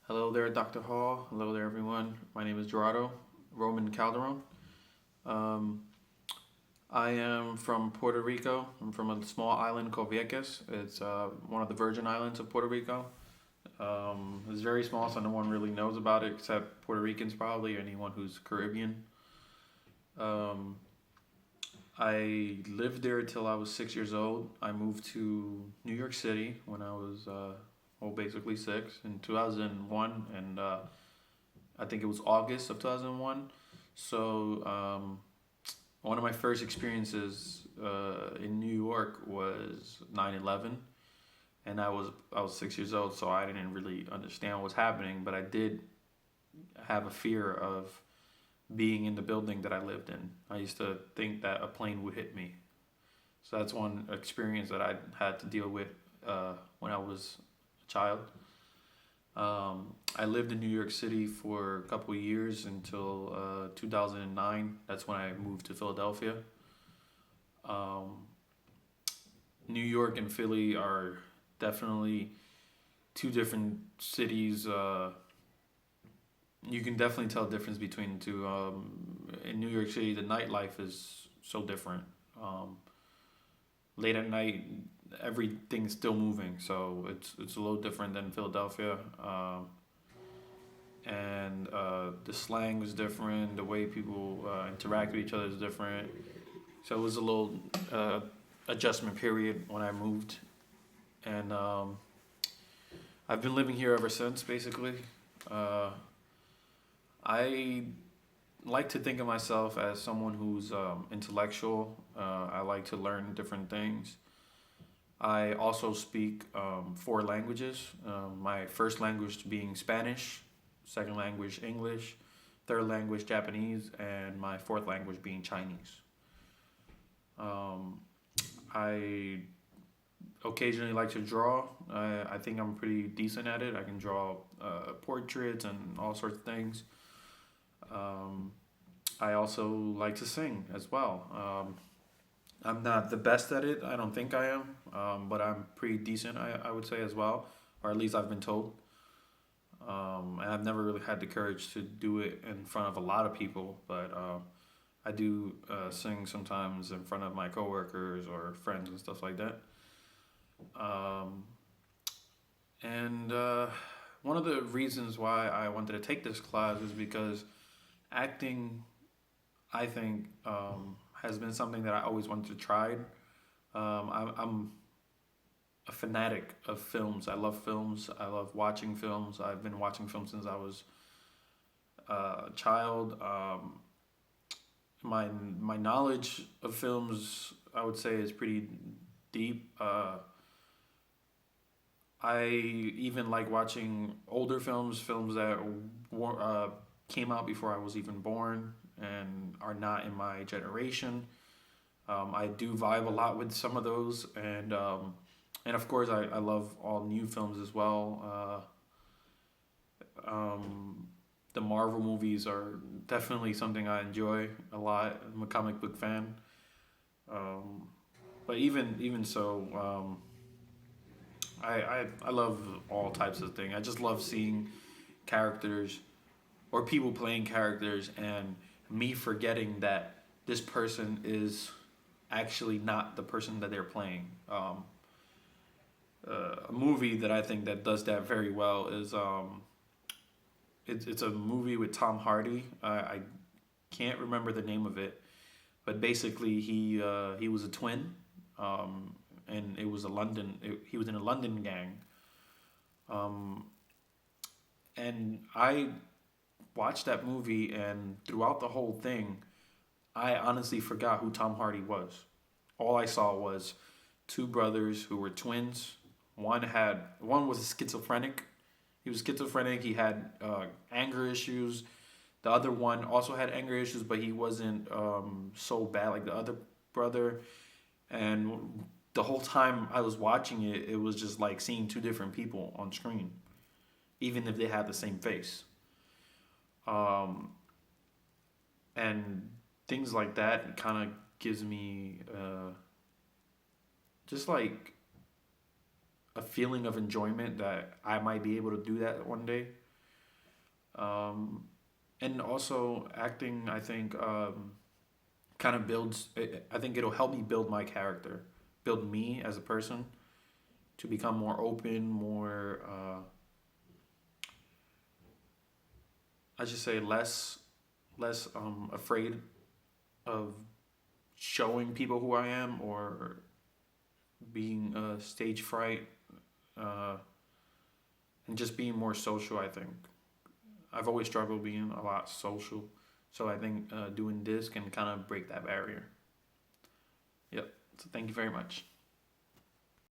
Hello there, Dr. Hall. Hello there, everyone. My name is Gerardo Roman Calderon. Um, I am from Puerto Rico. I'm from a small island called Vieques. It's one of the Virgin Islands of Puerto Rico. It's very small, so no one really knows about it except Puerto Ricans, probably, or anyone who's Caribbean. Um, I lived there till I was 6 years old. I moved to New York City when I was, basically six in 2001, and I think it was August of 2001. So one of my first experiences in New York was 9/11, and I was 6 years old, so I didn't really understand what was happening, but I did have a fear of being in the building that I lived in. I used to think that a plane would hit me. So that's one experience that I had to deal with when I was a child. I lived in New York City for a couple of years until 2009. That's when I moved to Philadelphia. Um, New York and Philly are definitely two different cities. You can definitely tell the difference between the two. In New York City, the nightlife is so different. Um, Late at night, everything's still moving, so it's a little different than Philadelphia. And the slang was different. The way people interact with each other is different. So it was a little adjustment period when I moved, and I've been living here ever since. Basically, uh, I like to think of myself as someone who's intellectual. I like to learn different things. I also speak four languages. My first language being Spanish, second language English, third language Japanese, and my fourth language being Chinese. Um, I occasionally like to draw. I think I'm pretty decent at it. I can draw portraits and all sorts of things. Um, I also like to sing as well. I'm not the best at it. I don't think I am, but I'm pretty decent. I would say as well, or at least I've been told. And I've never really had the courage to do it in front of a lot of people, but I do sing sometimes in front of my coworkers or friends and stuff like that. Um, and one of the reasons why I wanted to take this class is because acting, I think, has been something that I always wanted to try. I'm a fanatic of films. I love films. I love watching films. I've been watching films since I was a child. My knowledge of films, I would say, is pretty deep. I even like watching older films, films that came out before I was even born and are not in my generation. I do vibe a lot with some of those, and of course I love all new films as well. The Marvel movies are definitely something I enjoy a lot. I'm a comic book fan, um, but even so, I love all types of things. I just love seeing characters or people playing characters and me forgetting that this person is actually not the person that they're playing. A movie that I think that does that very well is it's a movie with Tom Hardy. I can't remember the name of it, but basically he was a twin, and it was a he was in a London gang, um, and I watched that movie, and throughout the whole thing, I honestly forgot who Tom Hardy was. All I saw was two brothers who were twins. One was schizophrenic. He was schizophrenic. He had anger issues. The other one also had anger issues, but he wasn't so bad like the other brother. And the whole time I was watching it, it was just like seeing two different people on screen, even if they had the same face. Um, and things like that kind of gives me just like a feeling of enjoyment that I might be able to do that one day. Um, and also acting, I think, kind of builds. I think it'll help me build my character, build me as a person to become more open, more. I should say less afraid of showing people who I am or being stage fright, uh, and just being more social. I think I've always struggled being a lot social, so I think doing this can kind of break that barrier. Yep. So thank you very much.